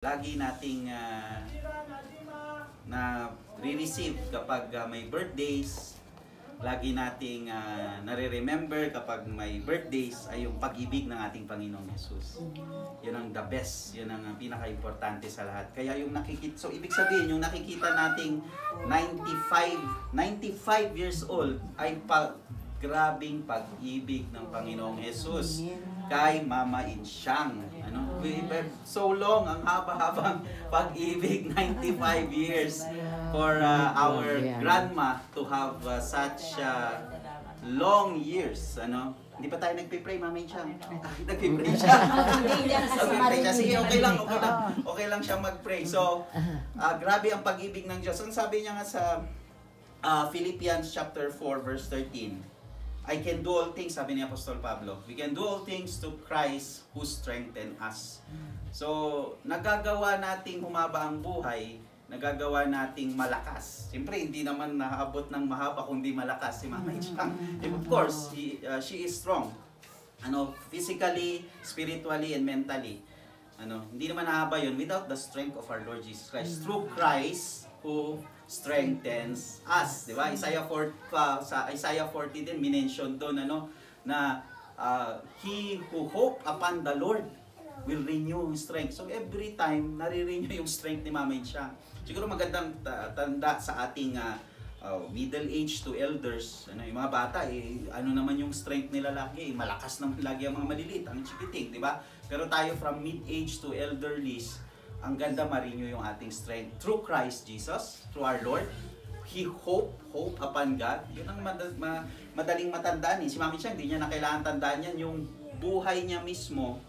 lagi nating na re-receive kapag may birthdays, lagi nating nare-remember kapag may birthdays ay yung pag-ibig ng ating Panginoong Jesus. Yun ang the best, yun ang pinaka-importante sa lahat. Kaya yung nakikita, so ibig sabihin yung nakikita nating 95 years old ay grabing pag-ibig ng Panginoong Jesus kay Mama Insyang. So long, ang haba-habang pag-ibig, 95 years for our grandma to have such long years. Hindi pa tayo nagpipray, Mama Insyang. Nagpipray siya. Nagpipray siya. Sige, okay lang siya mag-pray. So, grabe ang pag-ibig ng Diyos. Ang sabi niya nga sa Philippians chapter 4 verse 13, I can do all things, sabi ni Apostol Pablo. We can do all things to Christ who strengthen us. So, nagagawa nating humaba ang buhay, nagagawa nating malakas. Siyempre, hindi naman naabot ng mahaba kundi malakas si Mama Insyang. Of course, she is strong. Physically, spiritually, and mentally. Hindi naman nahaba yun without the strength of our Lord Jesus Christ. Through Christ who strengthens us, di ba? Sa Isaiah 40 din minention doon na he who hope upon the Lord will renew his strength. So every time nare-renew yung strength ni Mama Insyang. Siguro magandang tanda sa ating middle age to elders, yung mga bata naman yung strength nila lagi, malakas naman lagi ang mga maliliit, ang chikiting, di ba? Pero tayo from mid-age to elderlies, ang ganda ma-renew yung ating strength through Christ Jesus, through our Lord. He hope upon God. Yun ang madaling matandaan. Si Mama Insyang, hindi niya na kailangan tandaan yan. Yung buhay niya mismo,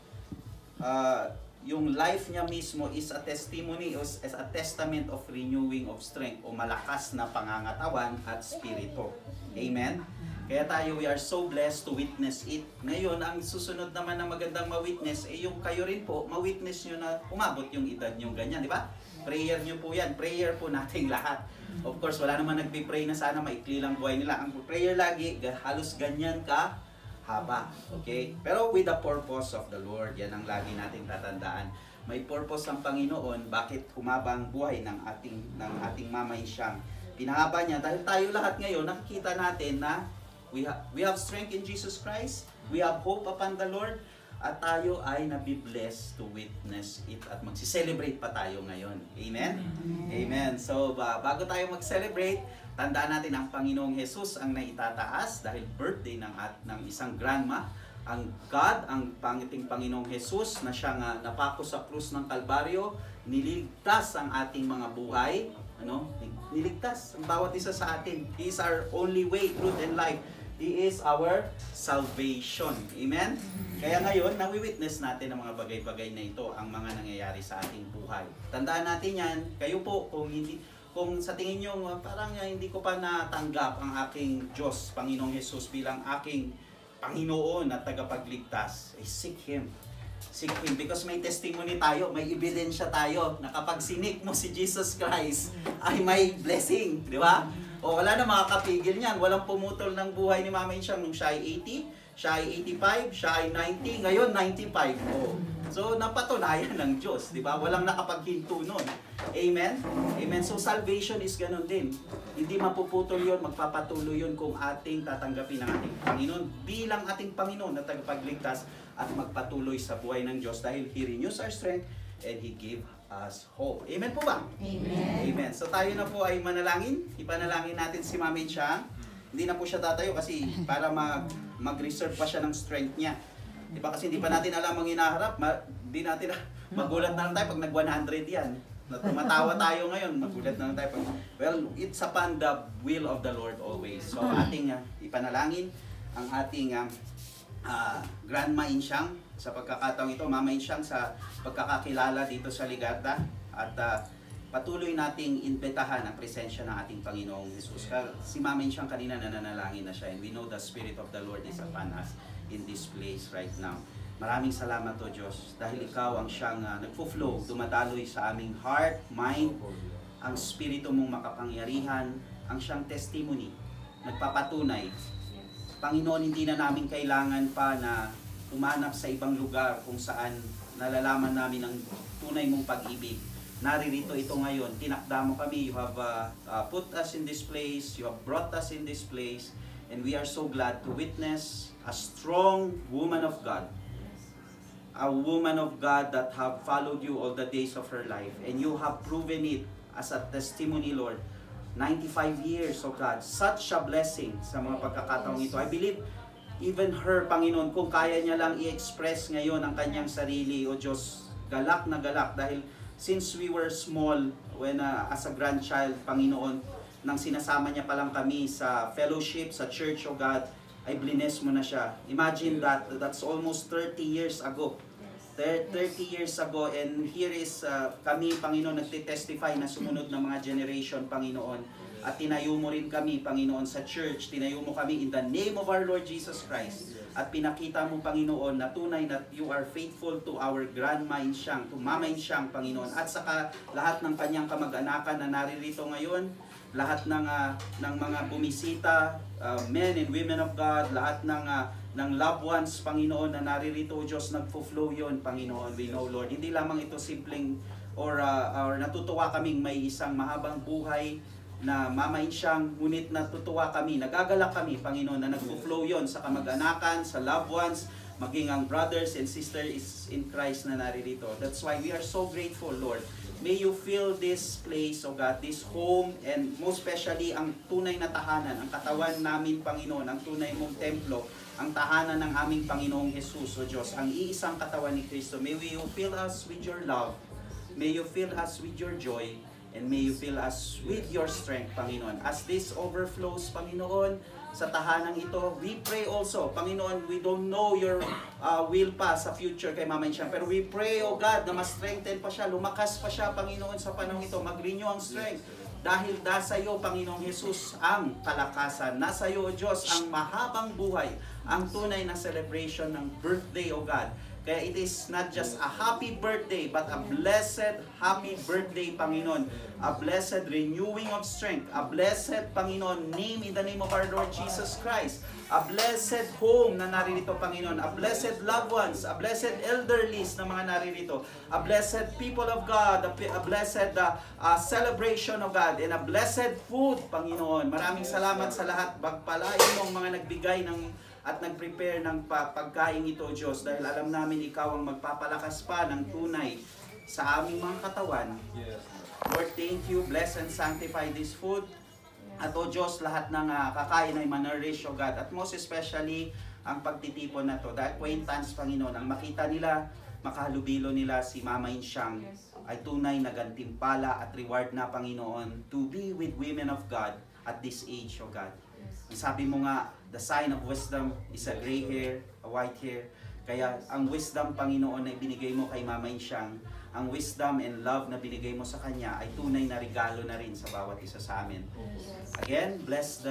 yung life niya mismo is a testimony, as a testament of renewing of strength o malakas na pangangatawan at spirito. Amen? Kaya tayo, we are so blessed to witness it. Ngayon, ang susunod naman na magandang ma-witness, yung kayo rin po, ma-witness nyo na umabot yung edad nyo ganyan, di ba? Prayer nyo po yan. Prayer po nating lahat. Of course, wala naman nagpipray na sana maikli lang buhay nila. Ang prayer lagi, halos ganyan ka haba. Okay? Pero with the purpose of the Lord, yan ang lagi nating tatandaan. May purpose ang Panginoon, bakit humaba ang buhay ng ating Mama Insyang. Pinahaba niya dahil tayo lahat ngayon, nakikita natin na we have strength in Jesus Christ, we have hope upon the Lord, at tayo ay nabibless to witness it at magsi-celebrate pa tayo ngayon. Amen? Amen. So, bago tayo mag-celebrate, tandaan natin ang Panginoong Jesus ang naitataas dahil birthday ng isang grandma. Ang God, ang pangiting Panginoong Jesus na siyang napako sa krus ng Kalbaryo, niligtas ang ating mga buhay. Niligtas ang bawat isa sa atin. He is our only way, truth, and life. He is our salvation. Amen? Kaya ngayon, nawi-witness natin ang mga bagay-bagay na ito, ang mga nangyayari sa ating buhay. Tandaan natin yan, kayo po, kung sa tingin nyo, parang hindi ko pa natanggap ang aking Diyos, Panginoong Jesus, bilang aking Panginoon at tagapagligtas, seek Him. Seek Him because may testimony tayo, may ebidensya tayo na kapag sinik mo si Jesus Christ ay may blessing, di ba? O wala na makakapigil niyan, walang pumutol ng buhay ni Mama Insyang nung siya ay 80, siya ay 85, siya ay 90, ngayon 95. So napatunayan ng Diyos, di ba? Walang nakapaghinto nun. Amen? Amen. So salvation is ganun din. Hindi mapuputol yun, magpapatuloy yun kung ating tatanggapin ang ating Panginoon bilang ating Panginoon na tagapagligtas at magpatuloy sa buhay ng Diyos dahil He renews our strength and He give us hope. Amen po ba? Amen. Amen. So tayo na po ay manalangin. Ipanalangin natin si Mama Insyang. Hindi na po siya tatayo kasi para mag-reserve pa siya ng strength niya. Diba kasi hindi pa natin alam ang hinaharap. Hindi natin magulat na lang tayo pag nag-100 yan. Tumatawa tayo ngayon, magulat na lang tayo. Well, it's upon the will of the Lord always. So ating ipanalangin ang ating Grandma Insyang sa pagkakataong ito, Mama Insyang, sa pagkakakilala dito sa Ligarda, at patuloy nating imbitahan ang presensya ng ating Panginoong Jesus. Si Mama Insyang kanina nananalangin na siya, and we know the Spirit of the Lord is upon us in this place right now. Maraming salamat o Diyos dahil Ikaw ang siyang nagpo-flow, dumadaloy sa aming heart, mind, ang Espiritu mong makapangyarihan, ang siyang testimony, nagpapatunay. Panginoon, hindi na namin kailangan pa na umanap sa ibang lugar kung saan nalalaman namin ang tunay mong pag-ibig. Naririto ito ngayon, tinakda mo kami, you have put us in this place, you have brought us in this place, and we are so glad to witness a strong woman of God. A woman of God that have followed you all the days of her life, and you have proven it as a testimony, Lord. 95 years, oh God, such a blessing sa mga pagkakataong ito. I believe even her, Panginoon, kung kaya niya lang i-express ngayon ang kanyang sarili, o Diyos, galak na galak dahil since we were small, when as a grandchild, Panginoon, nang sinasama niya pa lang kami sa fellowship, sa church, oh God, ay blines mo na siya. Imagine that, that's almost 30 years ago. 30 years ago, and here is kami, Panginoon, nagtitestify na sumunod ng mga generation, Panginoon. At tinayo mo rin kami, Panginoon, sa church. Tinayo mo kami in the name of our Lord Jesus Christ. At pinakita mo, Panginoon, na tunay na you are faithful to our grandma Insyang, to Mama Insyang, Panginoon. At saka lahat ng kanyang kamag-anakan na naririto ngayon, lahat ng mga bumisita, men and women of God, lahat ng loved ones, Panginoon, na naririto, Diyos, nagpo-flow yon, Panginoon. We know, Lord, hindi lamang ito simpleng or natutuwa kaming may isang mahabang buhay na Mama Insyang, ngunit natutuwa kami, nagagalak kami, Panginoon, na nagpo-flow yon sa kamag-anakan, sa loved ones, maging ang brothers and sisters in Christ na naririto. That's why we are so grateful, Lord. May you fill this place, oh God, this home, and most especially ang tunay na tahanan, ang katawan namin, Panginoon, ang tunay mong templo, ang tahanan ng aming Panginoong Jesus, O Diyos, ang iisang katawan ni Kristo. May you fill us with your love, may you fill us with your joy, and may you fill us with your strength, Panginoon. As this overflows, Panginoon, sa tahanang ito, we pray also, Panginoon, we don't know your will pa sa future kay Mama Insyang, pero we pray, O God, na ma-strengthen pa siya, lumakas pa siya, Panginoon, sa panahon ito, mag-renew ang strength. Dahil nasa iyo, Panginoong Jesus, ang kalakasan. Nasa iyo, O Diyos, ang mahabang buhay, ang tunay na celebration ng birthday, O God. Kaya it is not just a happy birthday, but a blessed happy birthday, Panginoon. A blessed renewing of strength. A blessed, Panginoon, name in the name of our Lord Jesus Christ. A blessed home na naririto, Panginoon. A blessed loved ones. A blessed elderlies na mga naririto. A blessed people of God. A blessed celebration of God. And a blessed food, Panginoon. Maraming salamat sa lahat. Pagpalain mong mga nagbigay at nag-prepare ng pagkain ito, Diyos, dahil alam namin Ikaw ang magpapalakas pa ng tunay sa aming mga katawan. Lord, thank you. Bless and sanctify this food. At O Diyos, lahat ng kakain ay manurish, O God. At most especially, ang pagtitipon na to, the acquaintance, Panginoon, ang makita nila, makahalubilo nila si Mama Insyang, ay tunay na gantimpala at reward na, Panginoon, to be with women of God at this age, O God. Sabi mo nga, the sign of wisdom is a gray hair, a white hair. Kaya ang wisdom, Panginoon, na ibinigay mo kay Mama Insyang, ang wisdom and love na binigay mo sa kanya ay tunay na regalo na rin sa bawat isa sa amin. Again, bless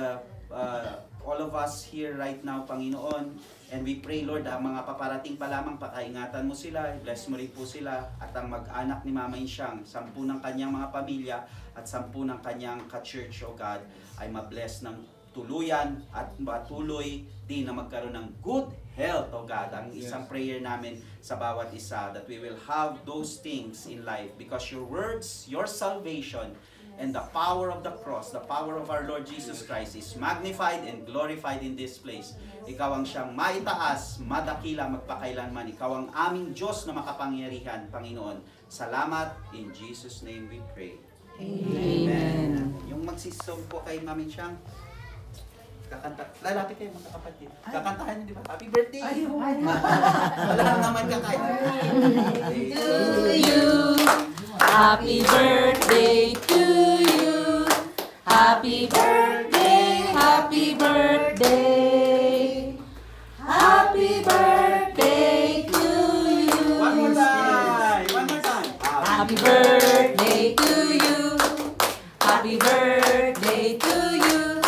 all of us here right now, Panginoon. And we pray, Lord, ang mga paparating pa lamang, pakaingatan mo sila, bless mo rin po sila, at ang mag-anak ni Mama Insyang, 10 ng kanyang mga pamilya, at 10 ng kanyang ka-church, O God, ay mabless ng tuluyan at patuloy din na magkaroon ng good health, O God. Ang isang prayer namin sa bawat isa, that we will have those things in life because your words, your salvation, and the power of the cross, the power of our Lord Jesus Christ is magnified and glorified in this place. Ikaw ang siyang maitaas, madakila, magpakailanman. Ikaw ang aming Diyos na makapangyarihan, Panginoon. Salamat. In Jesus' name we pray. Amen. Yung magsisong po kay Mami Insyang, kakanta. Lalapit kayo mga kapatid. Kakantahan niyo, di ba? Happy birthday! Wala lang naman kakain. To you, happy birthday to you. Happy birthday, happy birthday. Happy birthday to you. One more time! One more time! Happy birthday to you. Happy birthday to you.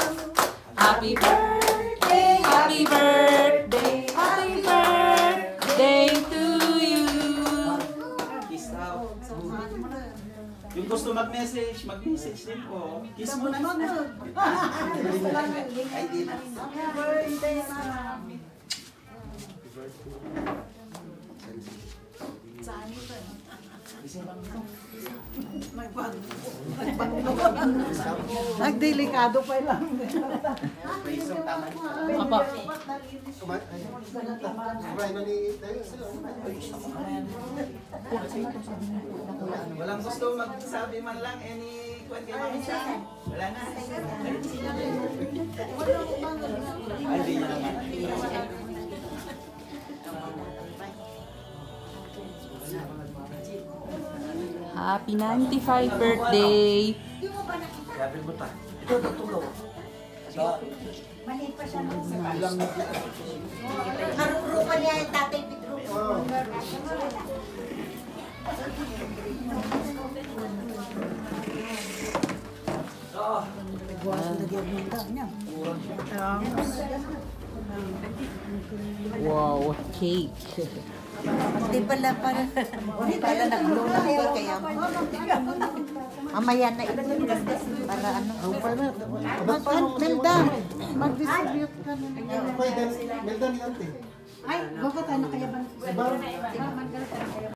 Happy birthday, happy birthday, happy birthday to you. Kiss out. Yung gusto mag-message din po. Kiss mo na. Ay, di na. Happy birthday, Mama. Happy birthday. Nagdelikado pa lang. May isang tama. Apa. Walang gusto magsabi man lang any kwan kay Mami Chang. Wala na. Ay, di niya naman. Happy 95 birthday! Karuro pa niya yung tatay Pedro. Wow, cake! Hindi pala nag-blow na kayo kaya mamaya na ito para ano. Melda, mag-distribute ka na. Melda ni Ante. Ay, bago tayo na kaya ba?